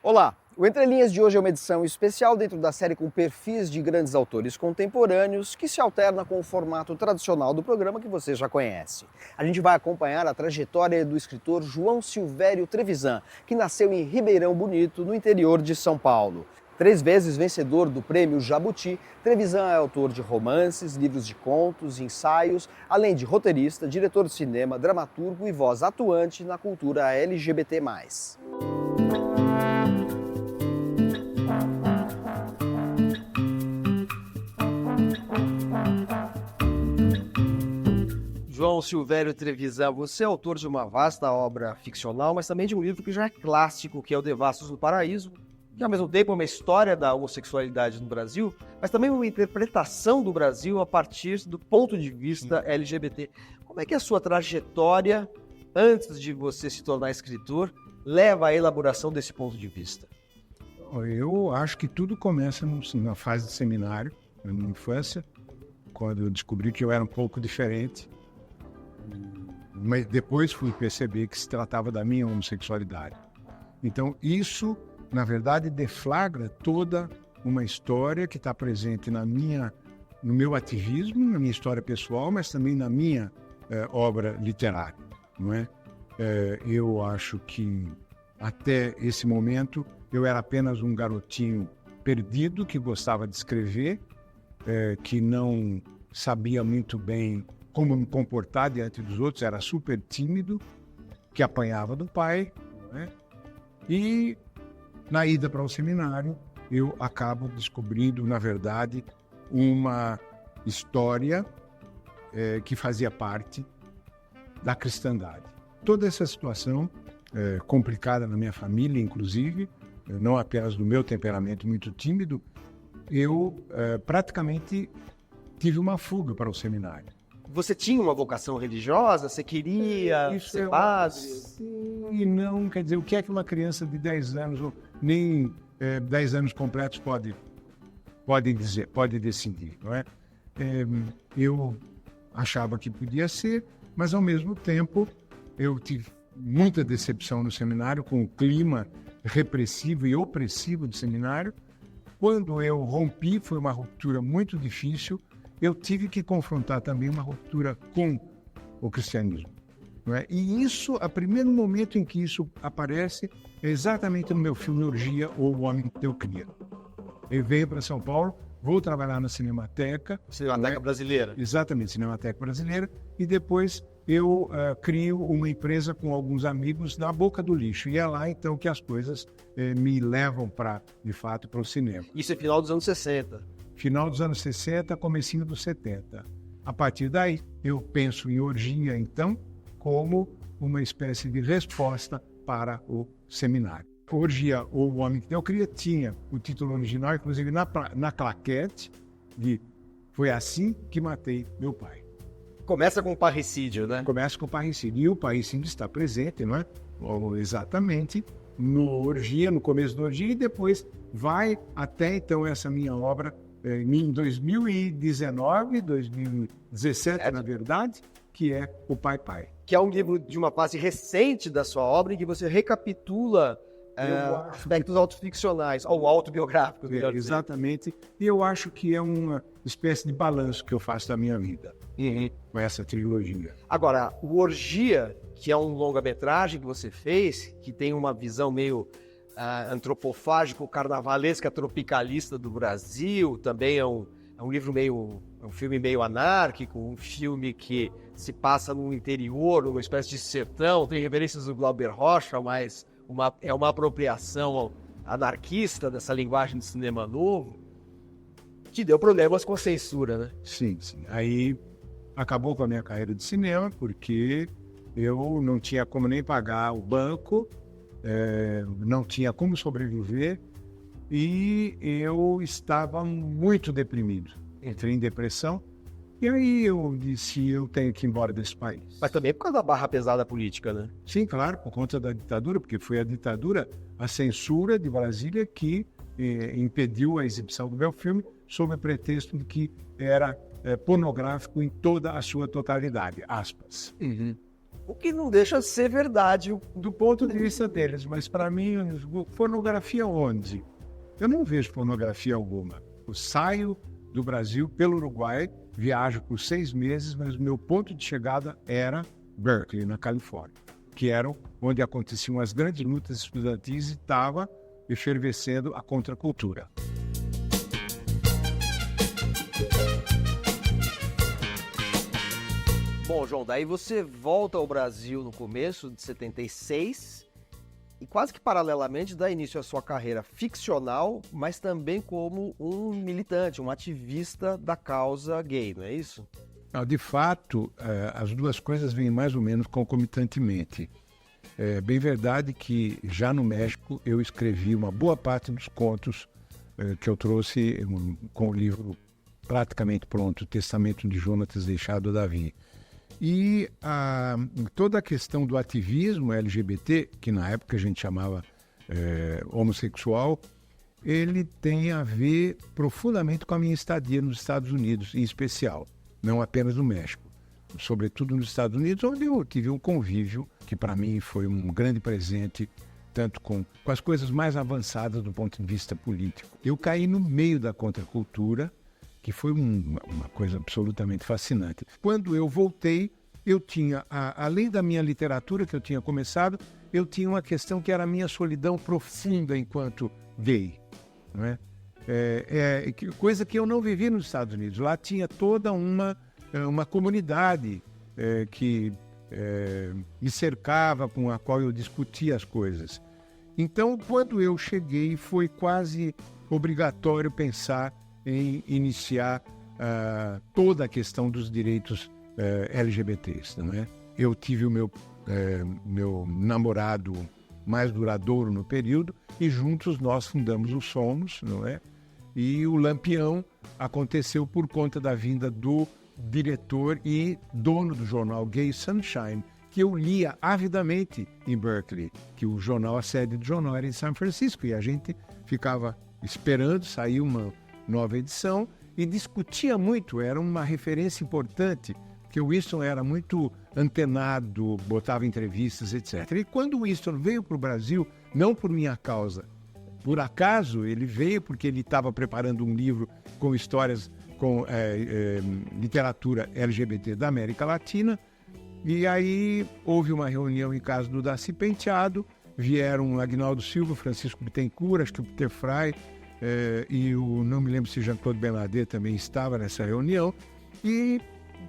Olá! O Entre Linhas de hoje é uma edição especial dentro da série com perfis de grandes autores contemporâneos que se alterna com o formato tradicional do programa que você já conhece. A gente vai acompanhar a trajetória do escritor João Silvério Trevisan, que nasceu em Ribeirão Bonito, no interior de São Paulo. 3 vezes vencedor do Prêmio Jabuti, Trevisan é autor de romances, livros de contos, ensaios, além de roteirista, diretor de cinema, dramaturgo e voz atuante na cultura LGBT+. João Silvério Trevisan, você é autor de uma vasta obra ficcional, mas também de um livro que já é clássico, que é o Devassos do Paraíso, que ao mesmo tempo é uma história da homossexualidade no Brasil, mas também uma interpretação do Brasil a partir do ponto de vista LGBT. Como é que a sua trajetória, antes de você se tornar escritor, leva à elaboração desse ponto de vista? Eu acho que tudo começa na fase de seminário, na minha infância, quando eu descobri que eu era um pouco diferente. Mas depois fui perceber que se tratava da minha homossexualidade. Então isso, na verdade, deflagra toda uma história que está presente no meu ativismo, na minha história pessoal, mas também na minha obra literária, não é? Eu acho que até esse momento eu era apenas um garotinho perdido que gostava de escrever, que não sabia muito bem como me comportar diante dos outros, era super tímido, que apanhava do pai, não é? E na ida para o seminário, eu acabo descobrindo, na verdade, uma história que fazia parte da cristandade. Toda essa situação, complicada na minha família, inclusive, não apenas do meu temperamento muito tímido, eu praticamente tive uma fuga para o seminário. Você tinha uma vocação religiosa? Você queria ser padre? Sim e não. Quer dizer, o que é que uma criança de 10 anos, ou nem 10 anos completos pode decidir, não é? Eu achava que podia ser, mas ao mesmo tempo eu tive muita decepção no seminário com o clima repressivo e opressivo do seminário. Quando eu rompi, foi uma ruptura muito difícil. Eu tive que confrontar também uma ruptura com o cristianismo, não é? E isso, o primeiro momento em que isso aparece é exatamente no meu filme Orgia, ou O Homem que Eu Cria. Eu venho para São Paulo, vou trabalhar na Cinemateca. Cinemateca Brasileira. Exatamente, Cinemateca Brasileira. E depois eu crio uma empresa com alguns amigos na Boca do Lixo. E é lá, então, que as coisas me levam, de fato, para o cinema. Isso é final dos anos 60. Final dos anos 60, comecinho dos 70. A partir daí, eu penso em Orgia, então, como uma espécie de resposta para o seminário. Orgia, ou O Homem que Eu Cria, tinha o título original, inclusive na claquete, de Foi Assim que Matei Meu Pai. Começa com o parricídio, né? Começa com o parricídio. E o parricídio está presente, não é? Exatamente no Orgia, no começo do Orgia, e depois vai até, então, essa minha obra, em 2019, 2017, na verdade, que é O Pai Pai. Que é um livro de uma fase recente da sua obra, em que você recapitula aspectos autoficcionais, ou autobiográficos. Exatamente. E eu acho que é uma espécie de balanço que eu faço da minha vida, com essa trilogia. Agora, o Orgia, que é um longa-metragem que você fez, que tem uma visão meio antropofágico, carnavalesca, tropicalista do Brasil, também é um filme meio anárquico, um filme que se passa no interior, numa espécie de sertão, tem referências do Glauber Rocha, mas é uma apropriação anarquista dessa linguagem de cinema novo, que deu problemas com a censura, né? Sim. Aí acabou com a minha carreira de cinema, porque eu não tinha como nem pagar o banco, não tinha como sobreviver e eu estava muito deprimido. Entrei em depressão e aí eu disse, eu tenho que ir embora desse país. Mas também por causa da barra pesada política, né? Sim, claro, por conta da ditadura, porque foi a ditadura, a censura de Brasília que impediu a exibição do meu filme sob o pretexto de que era pornográfico em toda a sua totalidade, aspas. O que não deixa de ser verdade. Do ponto de vista deles, mas para mim, pornografia onde? Eu não vejo pornografia alguma. Eu saio do Brasil pelo Uruguai, viajo por 6 meses, mas o meu ponto de chegada era Berkeley, na Califórnia, que era onde aconteciam as grandes lutas estudantis e estava efervescendo a contracultura. Bom, João, daí você volta ao Brasil no começo de 76 e quase que paralelamente dá início à sua carreira ficcional, mas também como um militante, um ativista da causa gay, não é isso? De fato, as duas coisas vêm mais ou menos concomitantemente. É bem verdade que já no México eu escrevi uma boa parte dos contos que eu trouxe com o livro praticamente pronto, o Testamento de Jonatas deixado a Davi. E toda a questão do ativismo LGBT, que na época a gente chamava homossexual, ele tem a ver profundamente com a minha estadia nos Estados Unidos, em especial, não apenas no México, sobretudo nos Estados Unidos, onde eu tive um convívio que para mim foi um grande presente, tanto com as coisas mais avançadas do ponto de vista político. Eu caí no meio da contracultura, que foi uma coisa absolutamente fascinante. Quando eu voltei, eu tinha, além da minha literatura que eu tinha começado, eu tinha uma questão que era a minha solidão profunda enquanto gay, não é? Coisa que eu não vivi nos Estados Unidos. Lá tinha toda uma comunidade que me cercava, com a qual eu discutia as coisas. Então, quando eu cheguei, foi quase obrigatório pensar em iniciar toda a questão dos direitos LGBTs, não é? Eu tive o meu namorado mais duradouro no período e juntos nós fundamos o Somos, não é? E o Lampião aconteceu por conta da vinda do diretor e dono do jornal Gay Sunshine, que eu lia avidamente em Berkeley, que o jornal, a sede do jornal era em São Francisco, e a gente ficava esperando sair uma nova edição e discutia muito, era uma referência importante, porque o Winston era muito antenado, botava entrevistas, etc. E quando o Winston veio para o Brasil, não por minha causa, por acaso ele veio porque ele estava preparando um livro com histórias, com literatura LGBT da América Latina, e aí houve uma reunião em casa do Darcy Penteado, vieram Aguinaldo Silva, Francisco Bittencourt, acho que o Peter Fry, e não me lembro se Jean-Claude Bernardet também estava nessa reunião, e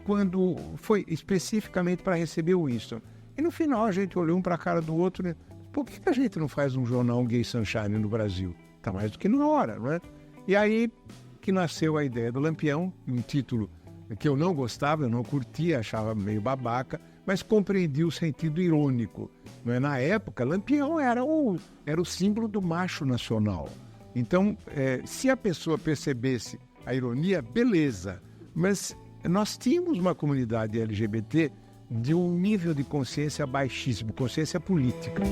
quando foi especificamente para receber o Winston. E no final a gente olhou um para a cara do outro, né? Por que a gente não faz um jornal Gay Sunshine no Brasil? Está mais do que na hora, não é? E aí que nasceu a ideia do Lampião, um título que eu não gostava, eu não curtia, achava meio babaca, mas compreendi o sentido irônico. Não é? Na época, Lampião era o símbolo do macho nacional. Então, se a pessoa percebesse a ironia, beleza. Mas nós tínhamos uma comunidade LGBT de um nível de consciência baixíssimo, consciência política.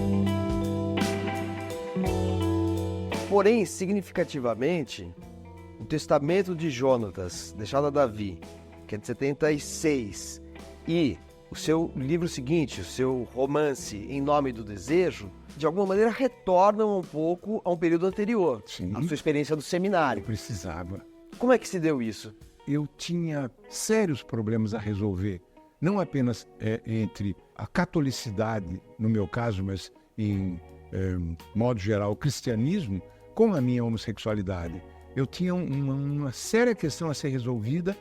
Porém, significativamente, o Testamento de Jonatas, deixado a Davi, que é de 76, e o seu livro seguinte, o seu romance Em Nome do Desejo, de alguma maneira retornam um pouco a um período anterior, Sim. a sua experiência do seminário. Eu precisava. Como é que se deu isso? Eu tinha sérios problemas a resolver, não apenas entre a catolicidade, no meu caso, mas em modo geral o cristianismo, com a minha homossexualidade. Eu tinha uma séria questão a ser resolvida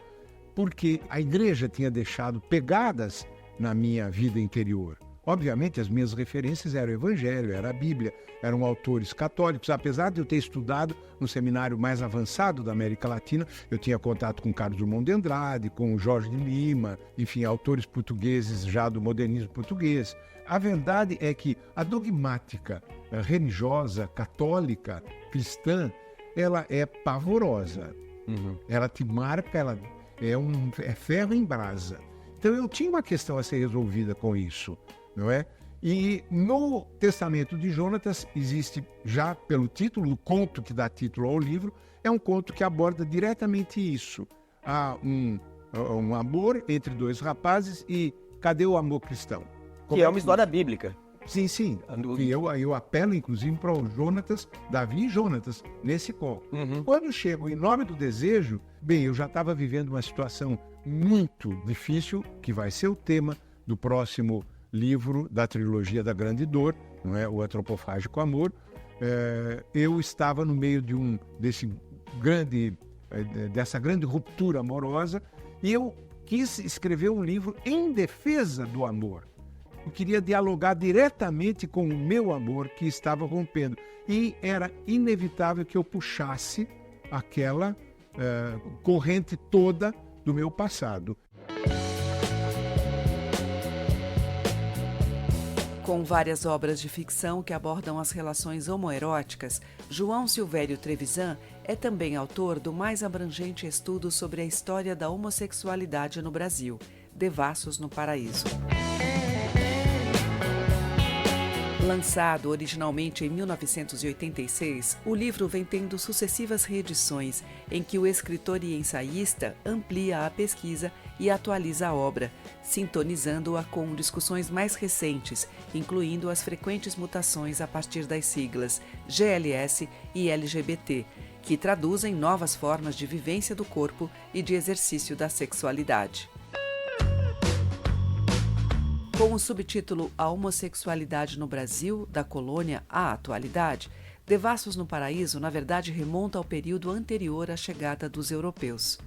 porque a igreja tinha deixado pegadas na minha vida interior. Obviamente, as minhas referências eram o Evangelho, era a Bíblia, eram autores católicos. Apesar de eu ter estudado no seminário mais avançado da América Latina, eu tinha contato com Carlos Drummond de Andrade, com Jorge de Lima, enfim, autores portugueses já do modernismo português. A verdade é que a dogmática religiosa, católica, cristã, ela é pavorosa. Uhum. Ela te marca, ela é ferro em brasa. Então eu tinha uma questão a ser resolvida com isso, não é? E no Testamento de Jonatas existe, já pelo título, o conto que dá título ao livro, é um conto que aborda diretamente isso. Há um amor entre dois rapazes e cadê o amor cristão? Que é uma história bíblica. Sim, sim. E eu apelo, inclusive, para o Jonatas, Davi e Jonatas, nesse conto. Quando chego em Nome do Desejo, bem, eu já estava vivendo uma situação muito difícil, que vai ser o tema do próximo livro da trilogia da Grande Dor, não é? O Antropofágico Amor. Eu estava no meio dessa grande ruptura amorosa, e eu quis escrever um livro em defesa do amor. Eu queria dialogar diretamente com o meu amor que estava rompendo. E era inevitável que eu puxasse aquela corrente toda do meu passado. Com várias obras de ficção que abordam as relações homoeróticas, João Silvério Trevisan é também autor do mais abrangente estudo sobre a história da homossexualidade no Brasil, Devassos no Paraíso. Lançado originalmente em 1986, o livro vem tendo sucessivas reedições em que o escritor e ensaísta amplia a pesquisa e atualiza a obra, sintonizando-a com discussões mais recentes, incluindo as frequentes mutações a partir das siglas GLS e LGBT, que traduzem novas formas de vivência do corpo e de exercício da sexualidade. Com o subtítulo A Homossexualidade no Brasil, da Colônia à Atualidade, Devassos no Paraíso, na verdade, remonta ao período anterior à chegada dos europeus.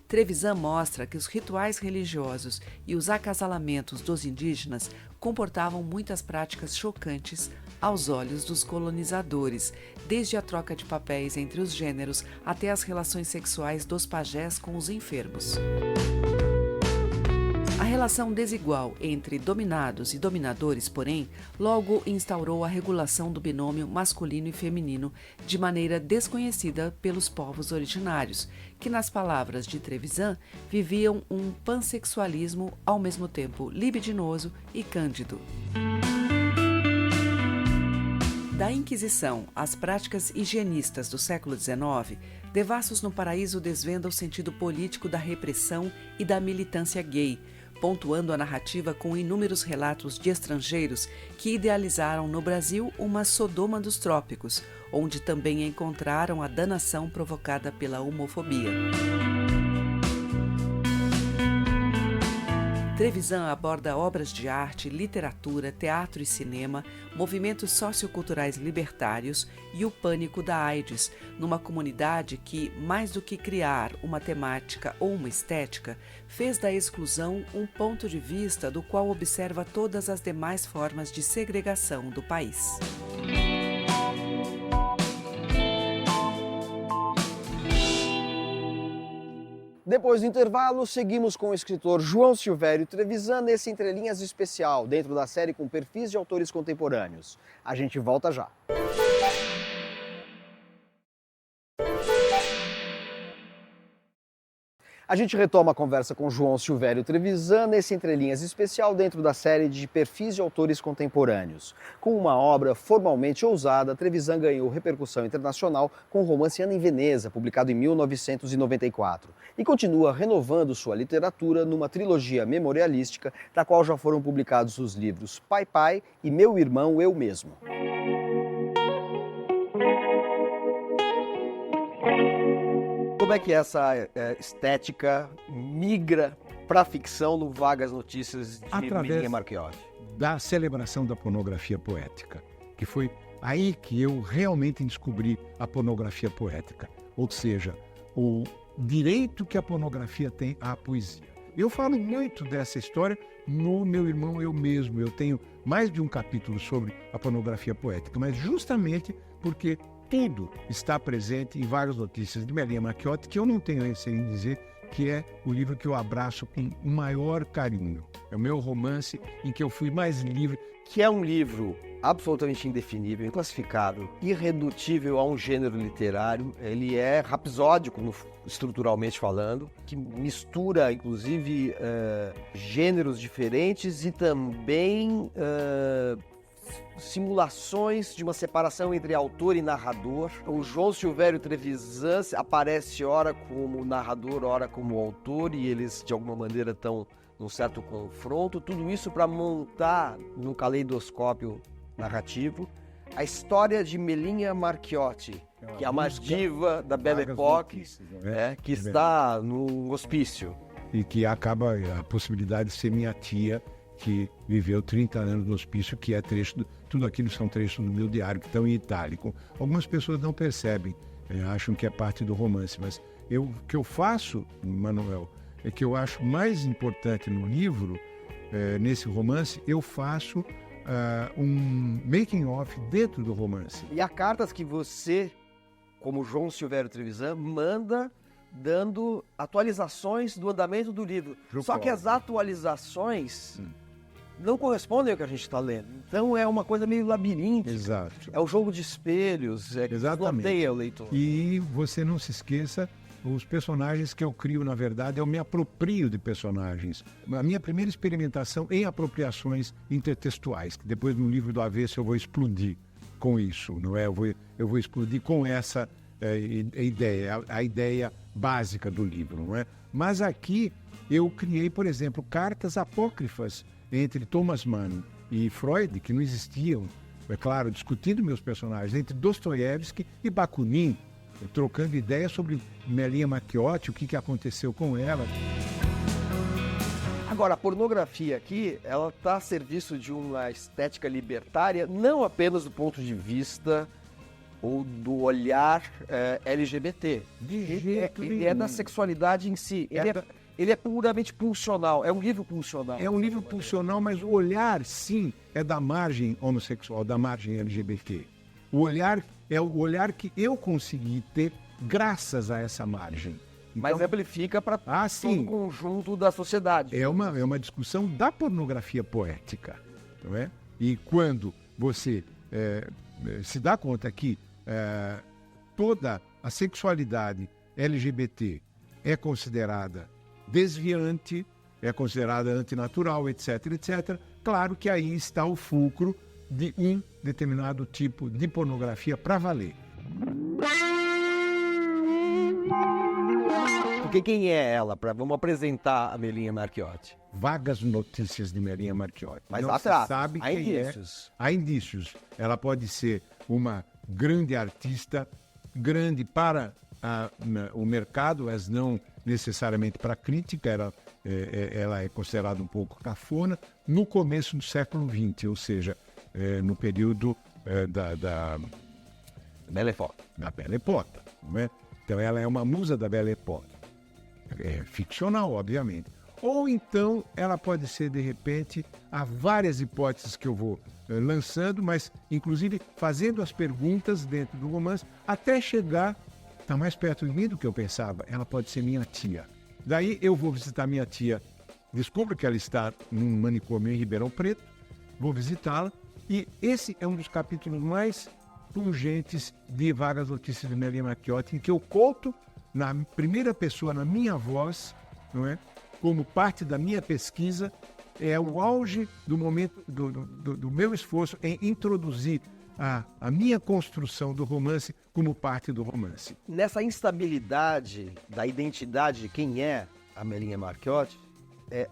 Trevisan mostra que os rituais religiosos e os acasalamentos dos indígenas comportavam muitas práticas chocantes aos olhos dos colonizadores, desde a troca de papéis entre os gêneros até as relações sexuais dos pajés com os enfermos. A relação desigual entre dominados e dominadores, porém, logo instaurou a regulação do binômio masculino e feminino de maneira desconhecida pelos povos originários, que, nas palavras de Trevisan, viviam um pansexualismo ao mesmo tempo libidinoso e cândido. Da Inquisição às práticas higienistas do século XIX, Devassos no Paraíso desvenda o sentido político da repressão e da militância gay, pontuando a narrativa com inúmeros relatos de estrangeiros que idealizaram no Brasil uma Sodoma dos trópicos, onde também encontraram a danação provocada pela homofobia. Trevisan aborda obras de arte, literatura, teatro e cinema, movimentos socioculturais libertários e o pânico da AIDS, numa comunidade que, mais do que criar uma temática ou uma estética, fez da exclusão um ponto de vista do qual observa todas as demais formas de segregação do país. Depois do intervalo, seguimos com o escritor João Silvério Trevisan nesse Entre Linhas especial, dentro da série com perfis de autores contemporâneos. A gente volta já. A gente retoma a conversa com João Silvério Trevisan nesse Entre Linhas especial dentro da série de perfis de autores contemporâneos. Com uma obra formalmente ousada, Trevisan ganhou repercussão internacional com o romance Ana em Veneza, publicado em 1994, e continua renovando sua literatura numa trilogia memorialística, da qual já foram publicados os livros Pai Pai e Meu Irmão, Eu Mesmo. Como é que essa estética migra para a ficção no Vagas Notícias de Mirinha Marchiori? Da celebração da pornografia poética, que foi aí que eu realmente descobri a pornografia poética, ou seja, o direito que a pornografia tem à poesia. Eu falo muito dessa história no Meu Irmão, Eu Mesmo. Eu tenho mais de um capítulo sobre a pornografia poética, mas justamente porque tudo está presente em Vagas Notícias de Mirinha Marchiori, que eu não tenho receio em dizer que é o livro que eu abraço com o maior carinho. É o meu romance em que eu fui mais livre. Que é um livro absolutamente indefinível, inclassificável, irredutível a um gênero literário. Ele é rapsódico, estruturalmente falando, que mistura, inclusive, gêneros diferentes e também simulações de uma separação entre autor e narrador. O João Silvério Trevisan aparece ora como narrador, ora como autor, e eles de alguma maneira estão num certo confronto. Tudo isso para montar no caleidoscópio narrativo a história de Melinha Marchiotti, que é uma diva da Belle Époque, que está no hospício. E que acaba a possibilidade de ser minha tia, que viveu 30 anos no hospício, que é tudo aquilo são trechos do meu diário, que estão em itálico. Algumas pessoas não percebem, acham que é parte do romance, mas o que eu faço, Manuel, é que eu acho mais importante no livro, nesse romance, eu faço um making-of dentro do romance. E há cartas que você, como João Silvério Trevisan, manda dando atualizações do andamento do livro. Só que as atualizações não correspondem ao que a gente está lendo. Então é uma coisa meio labiríntica. Exato. É o jogo de espelhos, que desnorteia o leitor. E você não se esqueça, os personagens que eu crio, na verdade, eu me aproprio de personagens. A minha primeira experimentação em apropriações intertextuais, que depois no livro do Avesso eu vou explodir com isso, não é? Eu vou explodir com essa ideia, a ideia básica do livro, não é? Mas aqui eu criei, por exemplo, cartas apócrifas entre Thomas Mann e Freud, que não existiam, é claro, discutindo meus personagens, entre Dostoiévski e Bakunin, trocando ideias sobre Melinha Marchiotti, o que aconteceu com ela. Agora, a pornografia aqui, ela está a serviço de uma estética libertária, não apenas do ponto de vista ou do olhar LGBT. Ele é da sexualidade em si. Ele é puramente pulsional, é um livro pulsional. É um livro pulsional, mas o olhar, sim, é da margem homossexual, da margem LGBT. O olhar é o olhar que eu consegui ter graças a essa margem. Então, mas amplifica para todo o conjunto da sociedade. É uma discussão da pornografia poética, não é? E quando você se dá conta que toda a sexualidade LGBT é considerada desviante, é considerada antinatural, etc., etc., claro que aí está o fulcro de um determinado tipo de pornografia para valer. Porque quem é ela? Vamos apresentar a Melinha Marchiotti. Vagas notícias de Melinha Marchiotti. Mas não se sabe há quem indícios. Há indícios. Ela pode ser uma grande artista, grande para o mercado, mas não necessariamente para a crítica. Ela é considerada um pouco cafona no começo do século XX, ou seja, no período da Belle Époque. Da Belle Époque, não é? Então ela é uma musa da Belle Époque. É ficcional, obviamente. Ou então ela pode ser, de repente, há várias hipóteses que eu vou lançando, mas inclusive fazendo as perguntas dentro do romance, até chegar, está mais perto de mim do que eu pensava, ela pode ser minha tia. Daí eu vou visitar minha tia, descubro que ela está num manicômio em Ribeirão Preto, vou visitá-la, e esse é um dos capítulos mais pungentes de Vagas Notícias de Melinha Marchiotti, em que eu conto na primeira pessoa, na minha voz, não é? Como parte da minha pesquisa, é o auge do momento do meu esforço em introduzir a minha construção do romance como parte do romance. Nessa instabilidade da identidade de quem é a Melinha Marchiotti,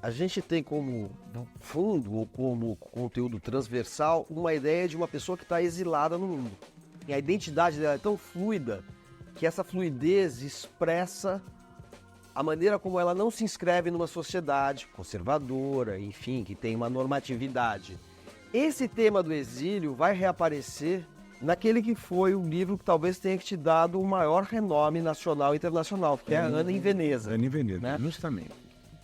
a gente tem como fundo ou como conteúdo transversal uma ideia de uma pessoa que está exilada no mundo. E a identidade dela é tão fluida que essa fluidez expressa a maneira como ela não se inscreve numa sociedade conservadora, enfim, que tem uma normatividade. Esse tema do exílio vai reaparecer naquele que foi o livro que talvez tenha te dado o maior renome nacional e internacional, que é a Ana em Veneza. Ana em Veneza, né? Justamente.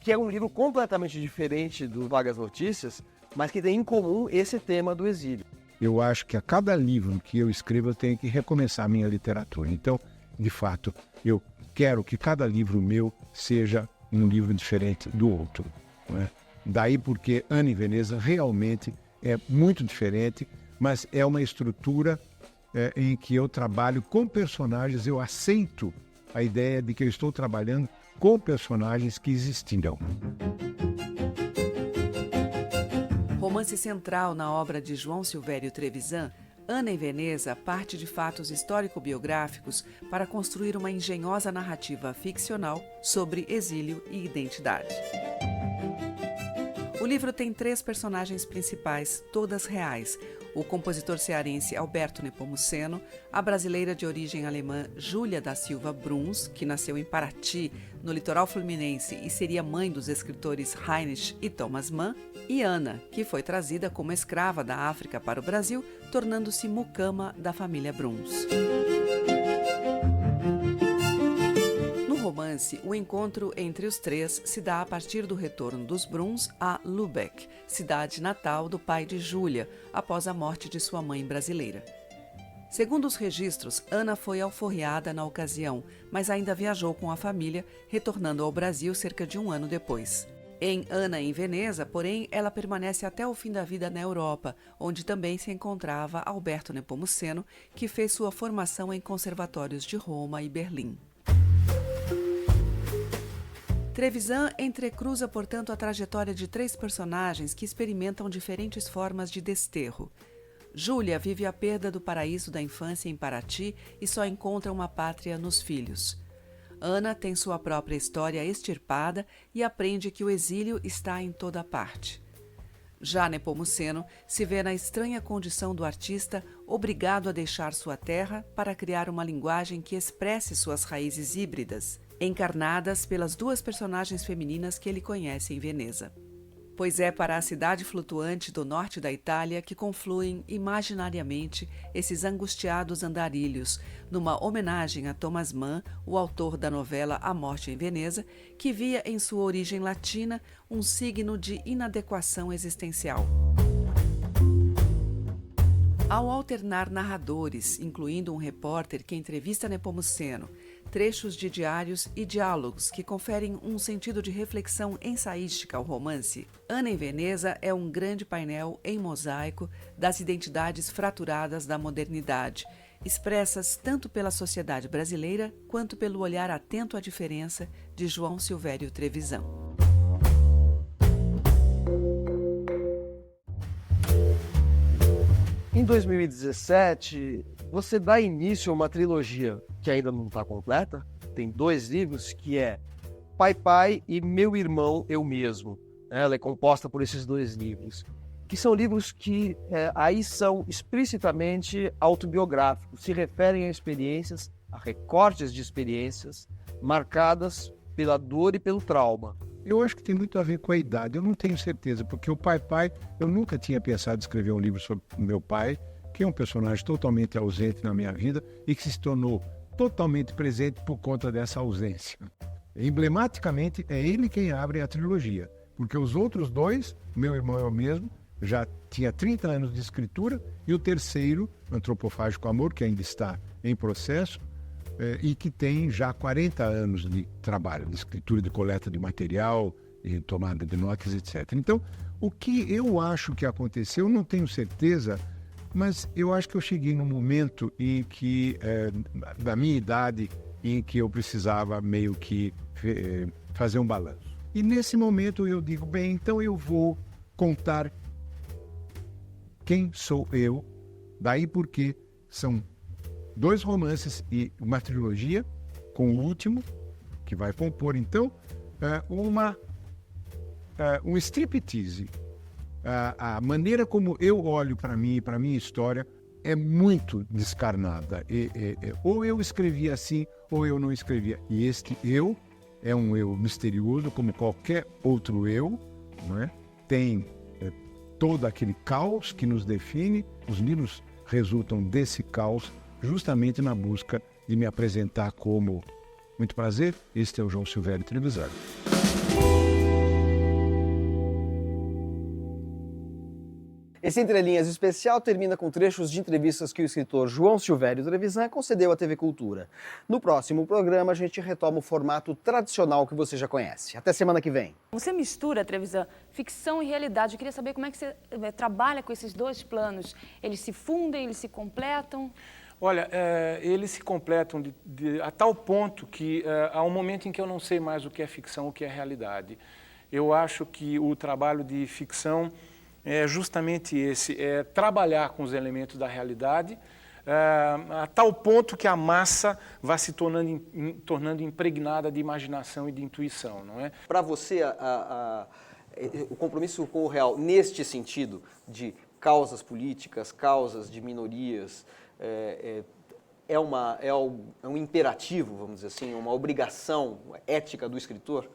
Que é um livro completamente diferente do Vagas Notícias, mas que tem em comum esse tema do exílio. Eu acho que a cada livro que eu escrevo eu tenho que recomeçar a minha literatura. Então, de fato, eu quero que cada livro meu seja um livro diferente do outro. Não é? Daí porque Ana em Veneza realmente é muito diferente, mas é uma estrutura em que eu trabalho com personagens, eu aceito a ideia de que eu estou trabalhando com personagens que existiram. Romance central na obra de João Silvério Trevisan, Ana em Veneza parte de fatos histórico-biográficos para construir uma engenhosa narrativa ficcional sobre exílio e identidade. O livro tem 3 personagens principais, todas reais: o compositor cearense Alberto Nepomuceno, a brasileira de origem alemã Júlia da Silva Bruns, que nasceu em Paraty, no litoral fluminense, e seria mãe dos escritores Heinrich e Thomas Mann, e Ana, que foi trazida como escrava da África para o Brasil, tornando-se mucama da família Bruns. No romance, o encontro entre os 3 se dá a partir do retorno dos Bruns a Lübeck, cidade natal do pai de Júlia, após a morte de sua mãe brasileira. Segundo os registros, Ana foi alforriada na ocasião, mas ainda viajou com a família, retornando ao Brasil cerca de 1 ano depois. Em Ana em Veneza, porém, ela permanece até o fim da vida na Europa, onde também se encontrava Alberto Nepomuceno, que fez sua formação em conservatórios de Roma e Berlim. Trevisan entrecruza, portanto, a trajetória de 3 personagens que experimentam diferentes formas de desterro. Júlia vive a perda do paraíso da infância em Paraty e só encontra uma pátria nos filhos. Ana tem sua própria história extirpada e aprende que o exílio está em toda parte. Já Nepomuceno se vê na estranha condição do artista obrigado a deixar sua terra para criar uma linguagem que expresse suas raízes híbridas, encarnadas pelas 2 personagens femininas que ele conhece em Veneza. Pois é para a cidade flutuante do norte da Itália que confluem imaginariamente esses angustiados andarilhos, numa homenagem a Thomas Mann, o autor da novela A Morte em Veneza, que via em sua origem latina um signo de inadequação existencial. Ao alternar narradores, incluindo um repórter que entrevista Nepomuceno, trechos de diários e diálogos que conferem um sentido de reflexão ensaística ao romance, Ana em Veneza é um grande painel em mosaico das identidades fraturadas da modernidade, expressas tanto pela sociedade brasileira quanto pelo olhar atento à diferença de João Silvério Trevisan. Em 2017, você dá início a uma trilogia que ainda não está completa. Tem 2 livros, que é Pai Pai e Meu Irmão Eu Mesmo. Ela é composta por esses 2 livros, que são livros que aí são explicitamente autobiográficos, se referem a experiências, a recortes de experiências marcadas pela dor e pelo trauma. Eu acho que tem muito a ver com a idade, eu não tenho certeza, porque o Pai Pai, eu nunca tinha pensado em escrever um livro sobre o meu pai, que é um personagem totalmente ausente na minha vida e que se tornou totalmente presente por conta dessa ausência. Emblematicamente, é ele quem abre a trilogia, porque os outros 2, Meu Irmão Eu Mesmo, já tinha 30 anos de escritura, e o terceiro, Antropofágico Amor, que ainda está em processo, e que tem já 40 anos de trabalho, de escritura, de coleta de material, de tomada de notas, etc. Então, o que eu acho que aconteceu, não tenho certeza, mas eu acho que eu cheguei num momento em que, da minha idade, em que eu precisava meio que fazer um balanço. E nesse momento eu digo, bem, então eu vou contar quem sou eu, daí porque são 2 romances e uma trilogia, com o último, que vai compor, então, um striptease. A maneira como eu olho para mim e para a minha história é muito descarnada. Ou eu escrevi assim, ou eu não escrevia. E este eu é um eu misterioso, como qualquer outro eu, não é? Tem todo aquele caos que nos define. Os livros resultam desse caos, justamente na busca de me apresentar como... Muito prazer, este é o João Silvério Trevisan. Esse Entre Linhas especial termina com trechos de entrevistas que o escritor João Silvério Trevisan concedeu à TV Cultura. No próximo programa, a gente retoma o formato tradicional que você já conhece. Até semana que vem. Você mistura, Trevisan, ficção e realidade. Eu queria saber como é que você trabalha com esses 2 planos. Eles se fundem, eles se completam? Olha, eles se completam a tal ponto que há um momento em que eu não sei mais o que é ficção, o que é realidade. Eu acho que o trabalho de ficção é justamente esse, é trabalhar com os elementos da realidade, a tal ponto que a massa vai se tornando impregnada de imaginação e de intuição, não é? Para você, o compromisso com o real, neste sentido de causas políticas, causas de minorias, é um imperativo, vamos dizer assim, uma obrigação ética do escritor?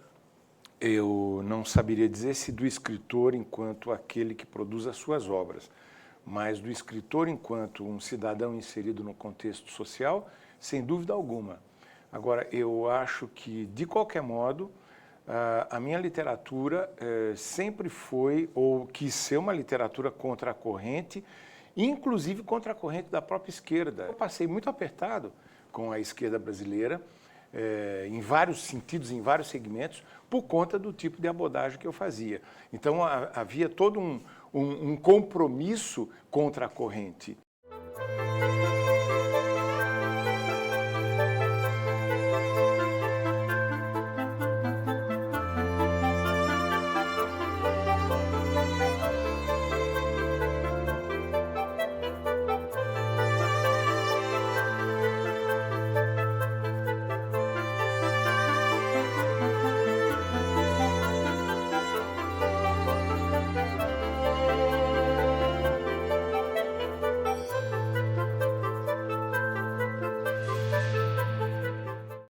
Eu não saberia dizer se do escritor enquanto aquele que produz as suas obras, mas do escritor enquanto um cidadão inserido no contexto social, sem dúvida alguma. Agora, eu acho que, de qualquer modo, a minha literatura sempre foi ou quis ser uma literatura contra a corrente, inclusive contra a corrente da própria esquerda. Eu passei muito apertado com a esquerda brasileira, em vários sentidos, em vários segmentos, por conta do tipo de abordagem que eu fazia. Então, havia todo um compromisso contra a corrente.